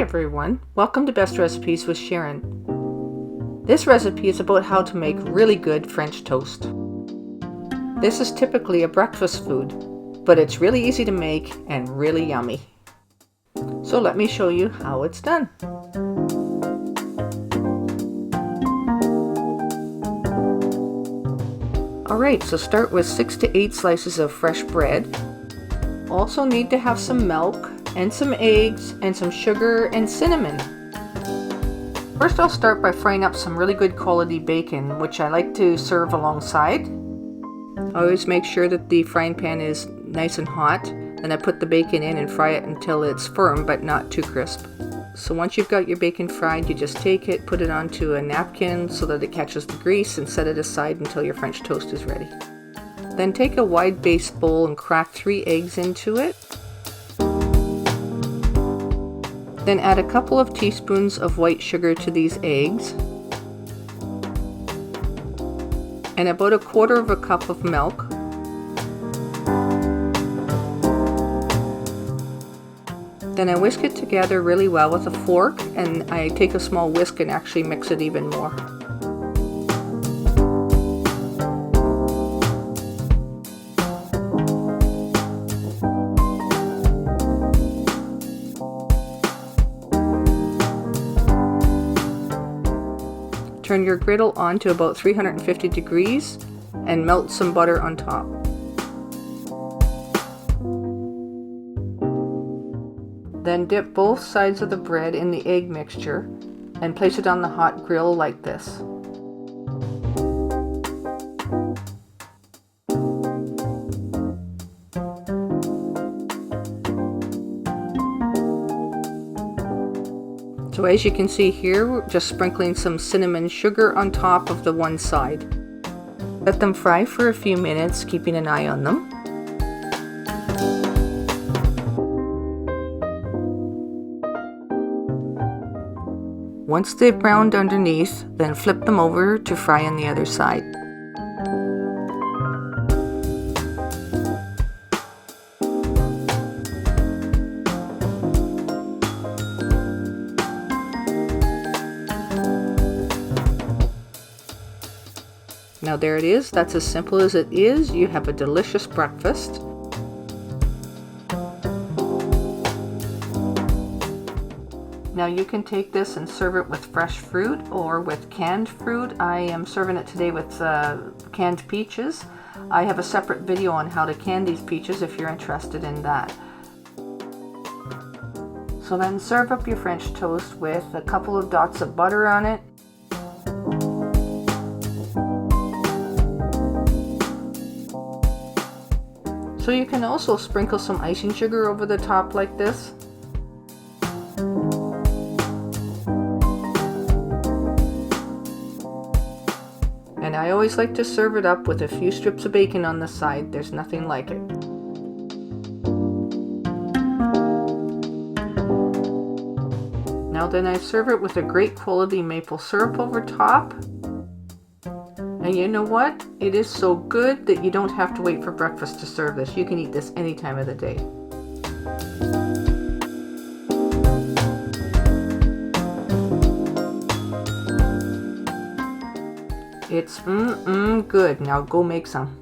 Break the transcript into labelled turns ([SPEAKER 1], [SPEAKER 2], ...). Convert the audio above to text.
[SPEAKER 1] everyone, welcome to Best Recipes with Sharon. This recipe is about how to make really good French toast. This is typically a breakfast food, but it's really easy to make and really yummy. So let me show you how it's done. Alright, so start with 6 to 8 slices of fresh bread. Also need to have some milk and some eggs and some sugar and cinnamon. First I'll start by frying up some really good quality bacon, which I like to serve alongside. I always make sure that the frying pan is nice and hot. Then I put the bacon in and fry it until it's firm but not too crisp. So once you've got your bacon fried, you just take it, put it onto a napkin so that it catches the grease, and set it aside until your French toast is ready. Then take a wide base bowl and crack 3 eggs into it. Then add a couple of teaspoons of white sugar to these eggs and about 1/4 cup of milk. Then I whisk it together really well with a fork, and I take a small whisk and actually mix it even more. Turn your griddle on to about 350 degrees and melt some butter on top. Then dip both sides of the bread in the egg mixture and place it on the hot grill like this. So as you can see here, we're just sprinkling some cinnamon sugar on top of the one side. Let them fry for a few minutes, keeping an eye on them. Once they've browned underneath, then flip them over to fry on the other side. Now there it is. That's as simple as it is. You have a delicious breakfast. Now you can take this and serve it with fresh fruit or with canned fruit. I am serving it today with canned peaches. I have a separate video on how to can these peaches if you're interested in that. So then serve up your French toast with a couple of dots of butter on it. So you can also sprinkle some icing sugar over the top like this. And I always like to serve it up with a few strips of bacon on the side. There's nothing like it. Now then I serve it with a great quality maple syrup over top. And you know what? It is so good that you don't have to wait for breakfast to serve this. You can eat this any time of the day. It's good. Now go make some.